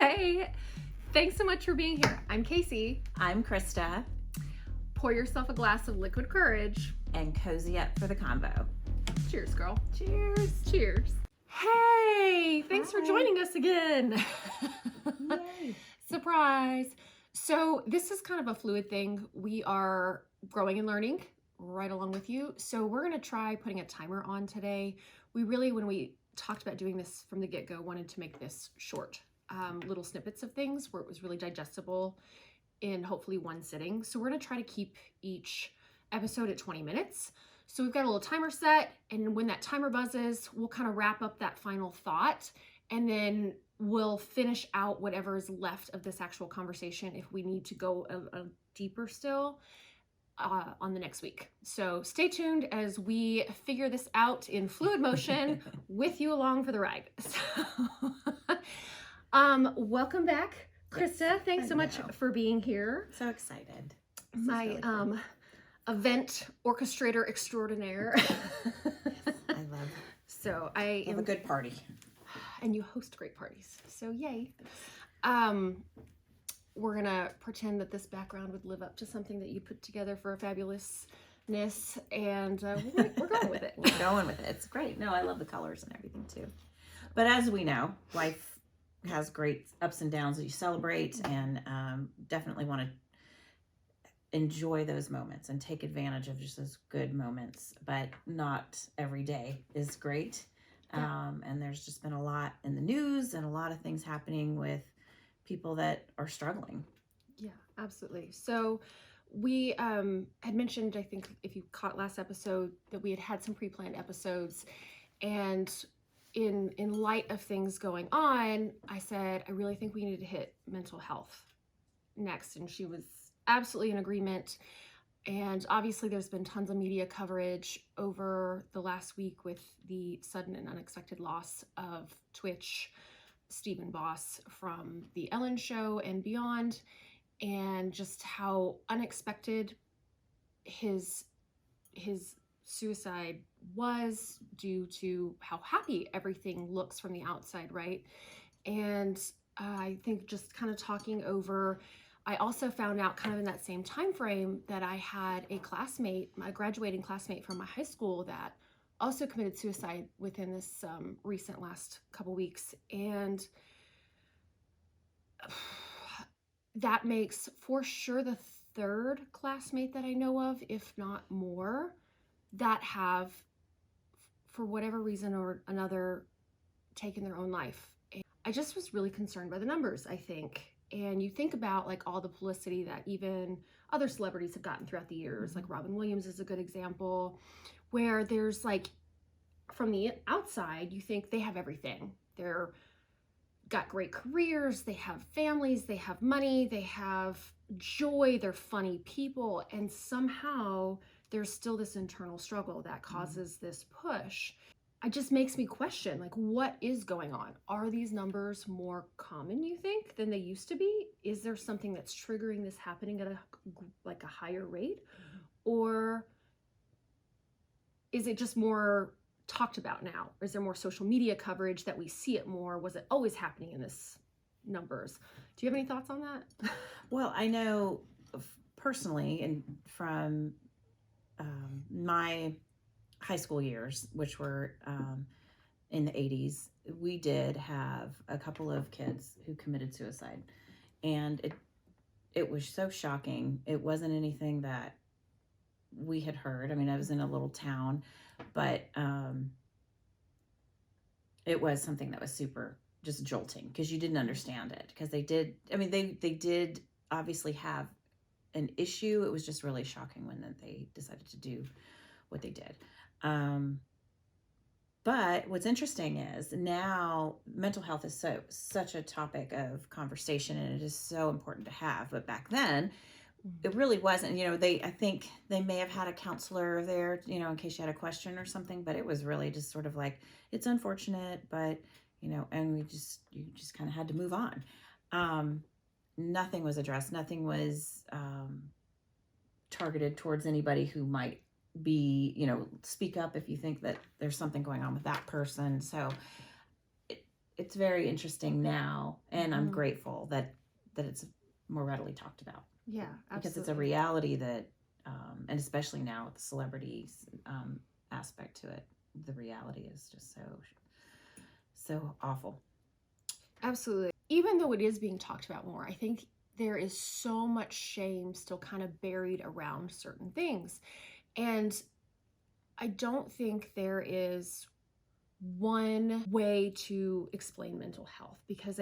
Hey, thanks so much for being here. I'm Casey. I'm Krista, Pour yourself a glass of liquid courage. and cozy up for the convo. Cheers, girl. Cheers. Cheers. Hey, thanks for Hi. joining us again. Yay. Surprise. So, this is kind of a fluid thing. We are growing and learning right along with you. So, we're going to try putting a timer on today. We really, when we talked about doing this from the get-go, wanted to make this short. Little snippets of things where it was really digestible in hopefully one sitting. So we're going to try to keep each episode at 20 minutes. So we've got a little timer set, and when that timer buzzes, we'll kind of wrap up that final thought, and then we'll finish out whatever is left of this actual conversation if we need to go a deeper still on the next week. So stay tuned as we figure this out in fluid motion with you along for the ride. So, welcome back, Krista. Yes, Thanks so much for being here. So excited. My really fun. Event orchestrator extraordinaire. I love, So I love am a good party. and you host great parties. So yay. We're gonna pretend that this background would live up to something that you put together for a fabulousness, and we're going with it. We're going with it. It's great. No, I love the colors and everything too. But as we know, life has great ups and downs that you celebrate, and definitely want to enjoy those moments and take advantage of just those good moments. But not every day is great. Yeah. And there's just been a lot in the news and a lot of things happening with people that are struggling. Yeah, absolutely. So we had mentioned, I think if you caught last episode, that we had some pre-planned episodes, and in light of things going on, I said I really think we need to hit mental health next, and she was absolutely in agreement. And obviously there's been tons of media coverage over the last week with the sudden and unexpected loss of Twitch Stephen Boss from the Ellen Show and beyond, and just how unexpected his suicide was due to how happy everything looks from the outside, right? And I think just kind of talking over, I also found out kind of in that same time frame that I had a classmate, my graduating classmate from my high school, that also committed suicide within this recent last couple weeks. And that makes for sure the third classmate that I know of, if not more, that have, for whatever reason or another, taken their own life. And I just was really concerned by the numbers, I think. And you think about like all the publicity that even other celebrities have gotten throughout the years, like Robin Williams is a good example, where there's like, from the outside, you think they have everything. They're got great careers, they have families, they have money, they have joy, they're funny people, and somehow there's still this internal struggle that causes this push. It just makes me question, like, what is going on? Are these numbers more common, you think, than they used to be? Is there something that's triggering this happening at a higher rate? Or is it just more talked about now? Or is there more social media coverage that we see it more? Was it always happening in this numbers? Do you have any thoughts on that? Well, I know personally, and from my high school years, which were in the 80s, we did have a couple of kids who committed suicide, and it was so shocking. It wasn't anything that we had heard. I mean, I was in a little town, but it was something that was super just jolting, because you didn't understand it, because they did obviously have an issue. It was just really shocking when they decided to do what they did. But what's interesting is now mental health is such a topic of conversation, and it is so important to have. But back then, it really wasn't. I think they may have had a counselor there, in case you had a question or something. But it was really just sort of like, it's unfortunate, but and you just kind of had to move on. Nothing was addressed. Nothing was targeted towards anybody who might be, speak up if you think that there's something going on with that person. So it it's very interesting now, and I'm Mhm. grateful that it's more readily talked about, Yeah, because it's a absolutely. reality that, and especially now with the celebrities aspect to it, the reality is just so awful. Absolutely. Even though it is being talked about more, I think there is so much shame still kind of buried around certain things. And I don't think there is one way to explain mental health, because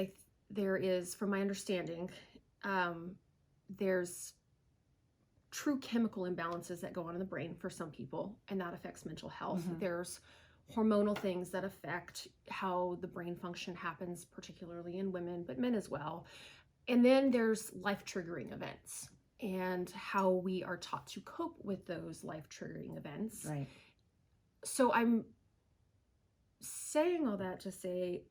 there is, from my understanding, um, there's true chemical imbalances that go on in the brain for some people, and that affects mental health. Mm-hmm. There's hormonal things that affect how the brain function happens, particularly in women, but men as well. And then there's life triggering events and how we are taught to cope with those life triggering events. Right. So I'm saying all that to say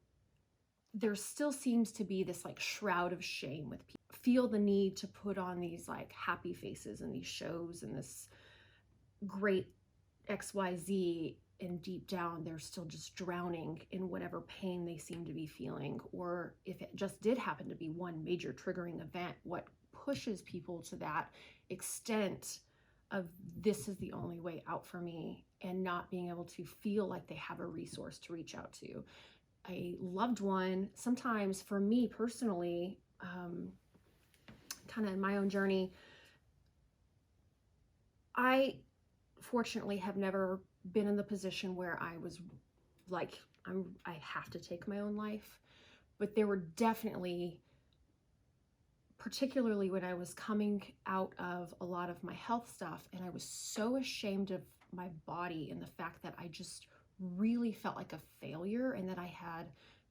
there still seems to be this like shroud of shame with people feel the need to put on these like happy faces in these shows and this great XYZ, and deep down they're still just drowning in whatever pain they seem to be feeling. Or if it just did happen to be one major triggering event, what pushes people to that extent of this is the only way out for me, and not being able to feel like they have a resource to reach out to a loved one. Sometimes for me personally, kind of in my own journey, I fortunately have never been in the position where I was like, I have to take my own life. But there were definitely, particularly when I was coming out of a lot of my health stuff, and I was so ashamed of my body and the fact that I just really felt like a failure and that I had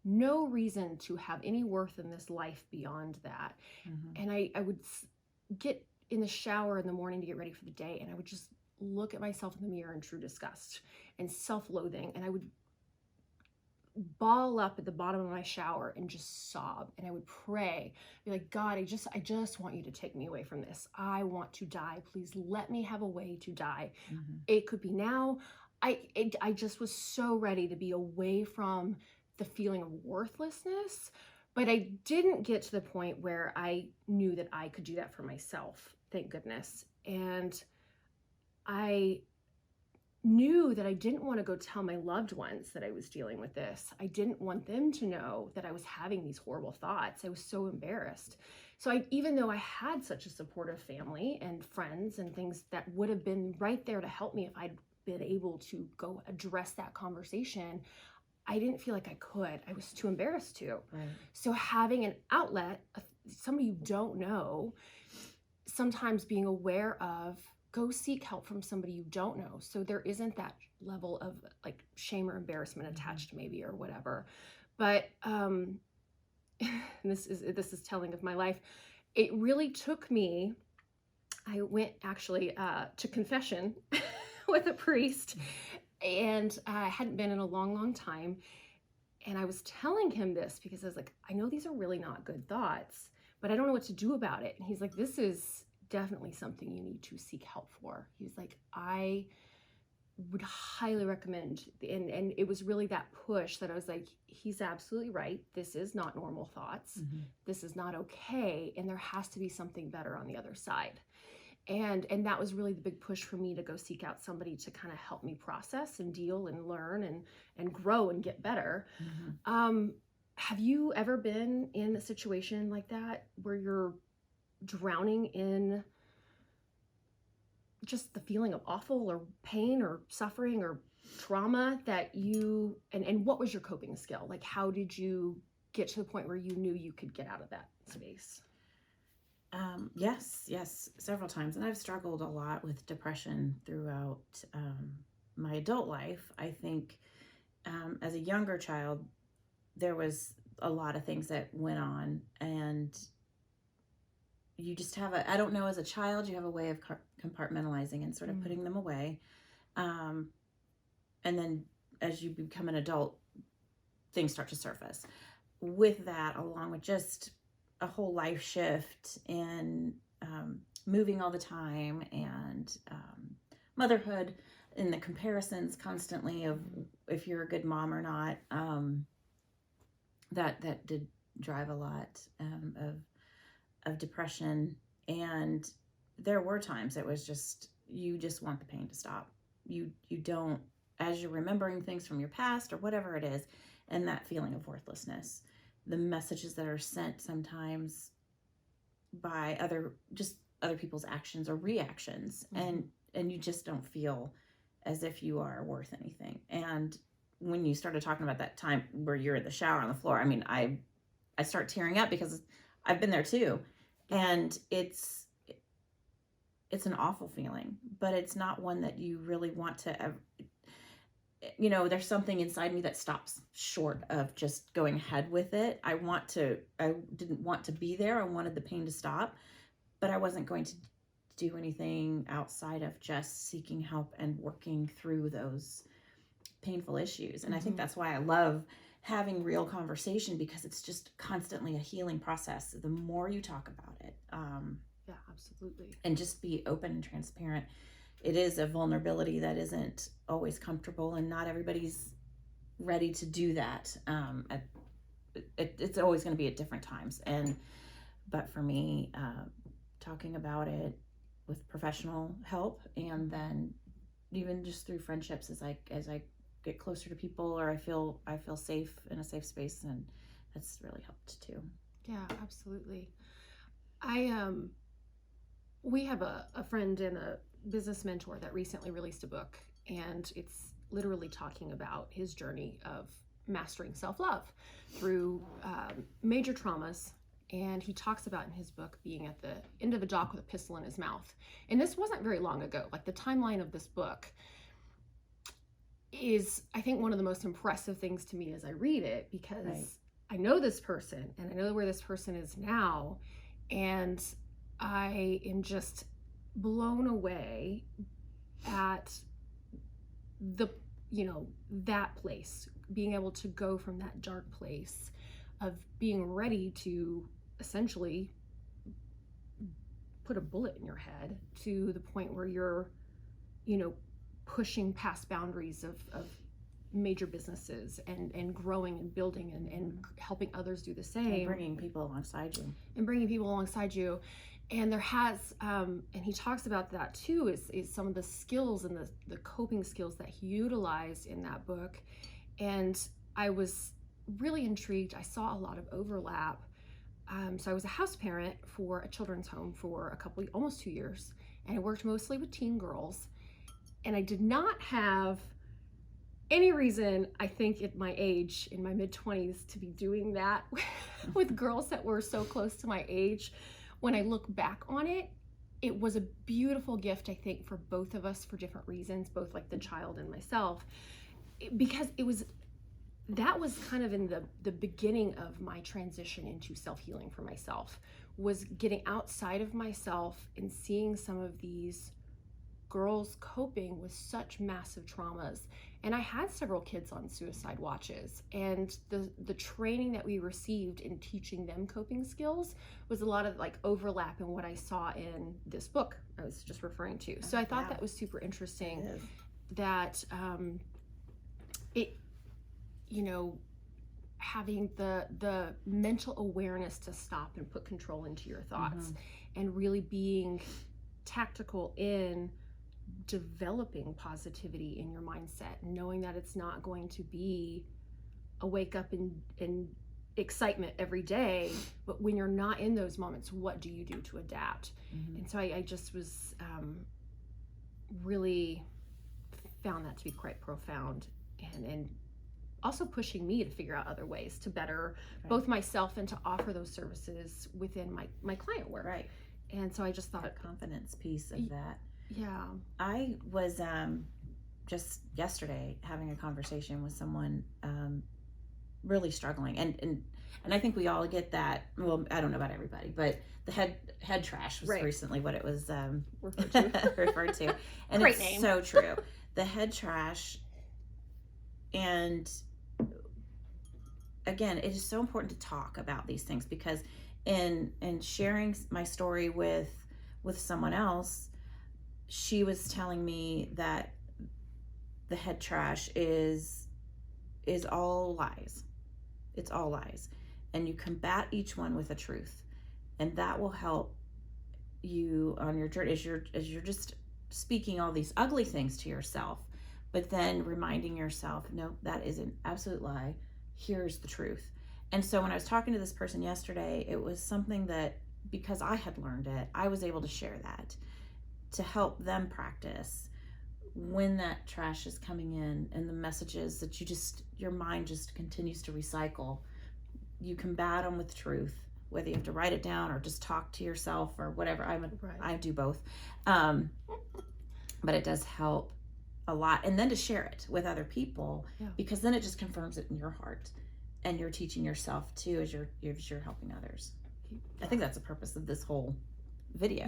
no reason to have any worth in this life beyond that. Mm-hmm. And I would get in the shower in the morning to get ready for the day, and I would just look at myself in the mirror in true disgust and self-loathing, and I would ball up at the bottom of my shower and just sob, and I would pray, be like, God, I just want you to take me away from this. I want to die. Please let me have a way to die. Mm-hmm. It could be now. I just was so ready to be away from the feeling of worthlessness, but I didn't get to the point where I knew that I could do that for myself, thank goodness. And I knew that I didn't want to go tell my loved ones that I was dealing with this. I didn't want them to know that I was having these horrible thoughts. I was so embarrassed. So even though I had such a supportive family and friends and things that would have been right there to help me if I'd been able to go address that conversation, I didn't feel like I could. I was too embarrassed to. Right. So having an outlet, somebody you don't know, sometimes being aware of, go seek help from somebody you don't know, so there isn't that level of like shame or embarrassment attached, maybe, or whatever. But this is telling of my life. It really took me, I went actually to confession with a priest, and I hadn't been in a long time, and I was telling him this because I was like, I know these are really not good thoughts, but I don't know what to do about it. And he's like, this is definitely something you need to seek help for. He was like, I would highly recommend, and it was really that push that I was like, he's absolutely right. This is not normal thoughts. Mm-hmm. This is not okay. And there has to be something better on the other side. And that was really the big push for me to go seek out somebody to kind of help me process and deal and learn and grow and get better. Mm-hmm. Have you ever been in a situation like that where you're drowning in just the feeling of awful or pain or suffering or trauma that you, and what was your coping skill? Like, how did you get to the point where you knew you could get out of that space? Yes, several times. And I've struggled a lot with depression throughout my adult life. I think as a younger child, there was a lot of things that went on, and you just have I don't know, as a child, you have a way of compartmentalizing and sort of putting them away. And then as you become an adult, things start to surface. With that, along with just a whole life shift and moving all the time, and motherhood, and the comparisons constantly of if you're a good mom or not. that did drive a lot of depression. And there were times it was just, you just want the pain to stop. You don't, as you're remembering things from your past or whatever it is, and that feeling of worthlessness, the messages that are sent sometimes by other people's actions or reactions, and you just don't feel as if you are worth anything. And when you started talking about that time where you're in the shower on the floor, I mean, I start tearing up because I've been there too. And it's an awful feeling, but it's not one that you really want to ever, there's something inside me that stops short of just going ahead with it. I didn't want to be there. I wanted the pain to stop, but I wasn't going to do anything outside of just seeking help and working through those painful issues. And I think that's why I love having real conversation, because it's just constantly a healing process. The more you talk about it, yeah, absolutely, and just be open and transparent. It is a vulnerability that isn't always comfortable, and not everybody's ready to do that. It's always going to be at different times. But for me, talking about it with professional help, and then even just through friendships, as I get closer to people, or I feel safe in a safe space, and that's really helped too. Yeah, absolutely. We have a friend and a business mentor that recently released a book, and it's literally talking about his journey of mastering self-love through major traumas. And he talks about in his book being at the end of a dock with a pistol in his mouth. And this wasn't very long ago. Like, the timeline of this book is, I think, one of the most impressive things to me as I read it, because Right. I know this person and I know where this person is now, and I am just blown away at the, that place, being able to go from that dark place of being ready to essentially put a bullet in your head, to the point where you're, pushing past boundaries of major businesses, and growing and building and helping others do the same. And bringing people alongside you. And there has, and he talks about that too, is some of the skills and the coping skills that he utilized in that book. And I was really intrigued. I saw a lot of overlap. So I was a house parent for a children's home for almost 2 years, and I worked mostly with teen girls. And I did not have any reason, I think, at my age, in my mid-20s, to be doing that with girls that were so close to my age. When I look back on it, it was a beautiful gift, I think, for both of us, for different reasons, both like the child and myself, because that was kind of in the beginning of my transition into self-healing for myself, was getting outside of myself and seeing some of these girls coping with such massive traumas. And I had several kids on suicide watches, and the training that we received in teaching them coping skills was a lot of like overlap in what I saw in this book I was just referring to. So I thought that was super interesting, that having the mental awareness to stop and put control into your thoughts, and really being tactical in developing positivity in your mindset, knowing that it's not going to be a wake up in excitement every day, but when you're not in those moments, what do you do to adapt? And so I just was really found that to be quite profound, and also pushing me to figure out other ways to better both myself and to offer those services within my client work. Right. And so I just thought, the confidence piece of that. Yeah. I was just yesterday having a conversation with someone really struggling, and I think we all get that. Well, I don't know about everybody, but the head trash was recently what it was referred to, and Great it's name. so true. The head trash, and again, it is so important to talk about these things, because in sharing my story with someone else, she was telling me that the head trash is all lies. It's all lies. And you combat each one with a truth. And that will help you on your journey as you're just speaking all these ugly things to yourself, but then reminding yourself, no, that is an absolute lie. Here's the truth. And so when I was talking to this person yesterday, it was something that, because I had learned it, I was able to share that to help them practice when that trash is coming in and the messages that your mind just continues to recycle. You combat them with truth, whether you have to write it down or just talk to yourself or whatever. I do both. But it does help a lot. And then to share it with other people, because then it just confirms it in your heart, and you're teaching yourself too as you're helping others. I think that's the purpose of this whole video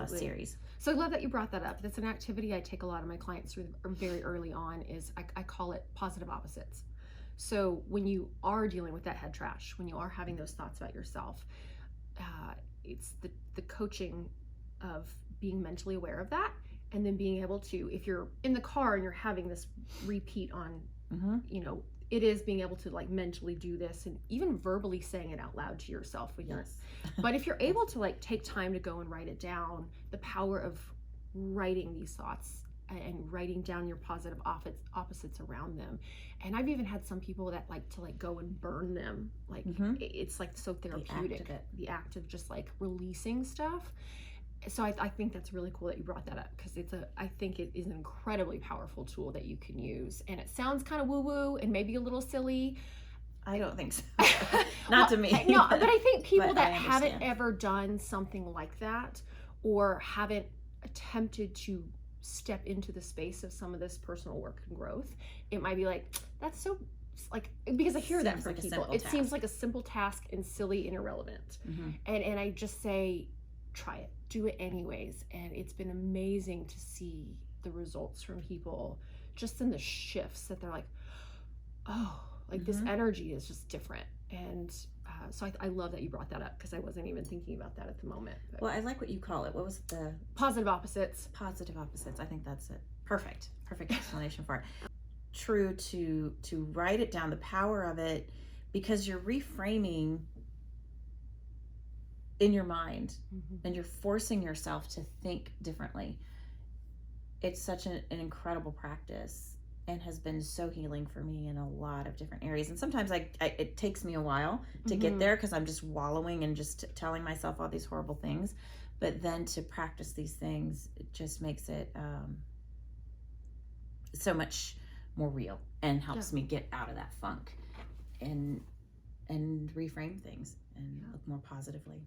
series. So I love that you brought that up. That's an activity I take a lot of my clients through very early on. Is I call it positive opposites. So when you are dealing with that head trash, when you are having those thoughts about yourself, it's the coaching of being mentally aware of that, and then being able to, if you're in the car and you're having this repeat on, it is being able to like mentally do this and even verbally saying it out loud to yourself when you're, but if you're able to like take time to go and write it down, the power of writing these thoughts and writing down your positive opposites around them. And I've even had some people that like to like go and burn them. Like it's like so therapeutic, the act of just like releasing stuff. So I think that's really cool that you brought that up, because I think it is an incredibly powerful tool that you can use. And it sounds kind of woo-woo and maybe a little silly. I don't think so. Not to me. No, but I think people that haven't ever done something like that, or haven't attempted to step into the space of some of this personal work and growth, it might be like, that's so, like, because I hear that from people. It seems like a simple task and silly and irrelevant. And I just say, try it, do it anyways. And it's been amazing to see the results from people, just in the shifts that they're like, oh, like this energy is just different. And so I love that you brought that up, because I wasn't even thinking about that at the moment. But well, I like what you call it. What was the positive opposites? Positive opposites. I think that's it. Perfect explanation for it. True to write it down, the power of it, because you're reframing in your mind and you're forcing yourself to think differently. It's such an incredible practice, and has been so healing for me in a lot of different areas. And sometimes it takes me a while to get there, because I'm just wallowing and just telling myself all these horrible things. But then to practice these things, it just makes it so much more real, and helps me get out of that funk and reframe things and look more positively.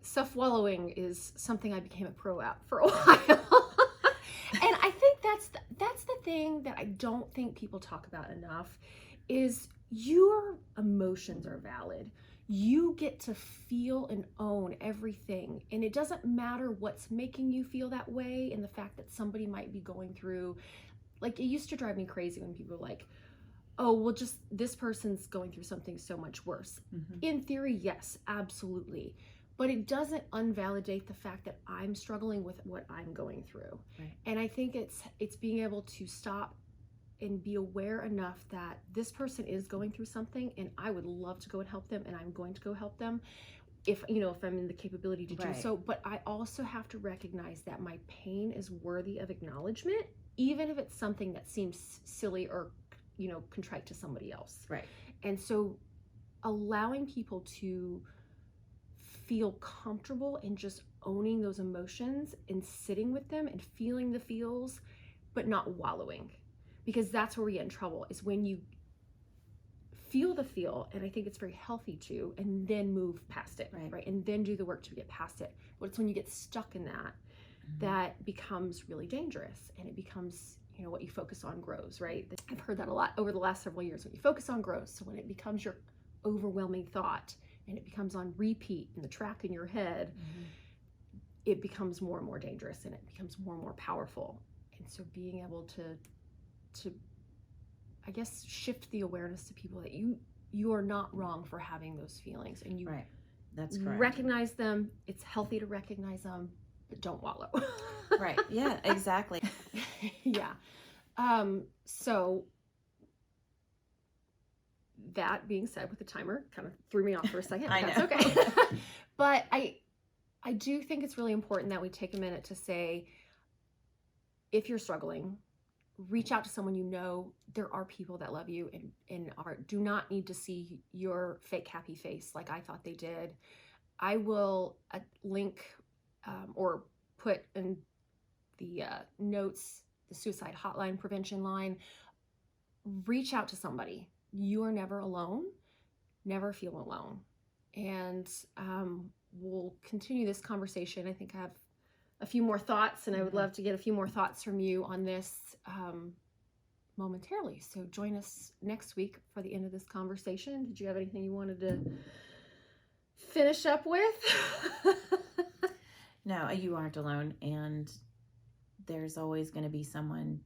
Self-wallowing is something I became a pro at for a while. And I think that's the thing that I don't think people talk about enough, is your emotions are valid. You get to feel and own everything. And it doesn't matter what's making you feel that way, and the fact that somebody might be going through, like, it used to drive me crazy when people were like, oh, well, just this person's going through something so much worse. In theory, yes, absolutely. But it doesn't invalidate the fact that I'm struggling with what I'm going through. Right. And I think it's being able to stop and be aware enough that this person is going through something, and I would love to go and help them, and I'm going to go help them if I'm in the capability to do so. But I also have to recognize that my pain is worthy of acknowledgement, even if it's something that seems silly or contrite to somebody else. Right. And so allowing people to feel comfortable in just owning those emotions and sitting with them and feeling the feels, but not wallowing, because that's where we get in trouble, is when you feel the feel, and I think it's very healthy to, and then move past it, right? And then do the work to get past it. But it's when you get stuck in that that becomes really dangerous, and it becomes, what you focus on grows, right? I've heard that a lot over the last several years. What you focus on grows. So when it becomes your overwhelming thought, and it becomes on repeat in the track in your head, it becomes more and more dangerous, and it becomes more and more powerful. And so being able to I guess shift the awareness to people that you are not wrong for having those feelings, and you That's correct. Recognize them. It's healthy to recognize them, but don't wallow. Right. Yeah, exactly. Yeah. So that being said, with the timer, kind of threw me off for a second. I That's know. okay. But I do think it's really important that we take a minute to say, if you're struggling, reach out to someone you know. There are people that love you and do not need to see your fake happy face like I thought they did. I will link or put in the notes the suicide hotline prevention line. Reach out to somebody. You are never alone. Never feel alone. And we'll continue this conversation. I think I have a few more thoughts, and I would love to get a few more thoughts from you on this momentarily. So join us next week for the end of this conversation. Did you have anything you wanted to finish up with? No, you aren't alone, and there's always going to be someone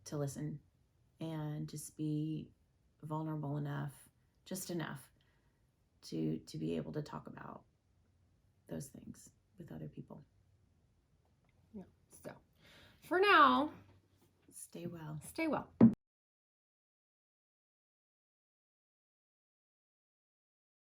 to listen and just be vulnerable enough, just enough to be able to talk about those things with other people. Yeah. So for now, Stay well. stay well.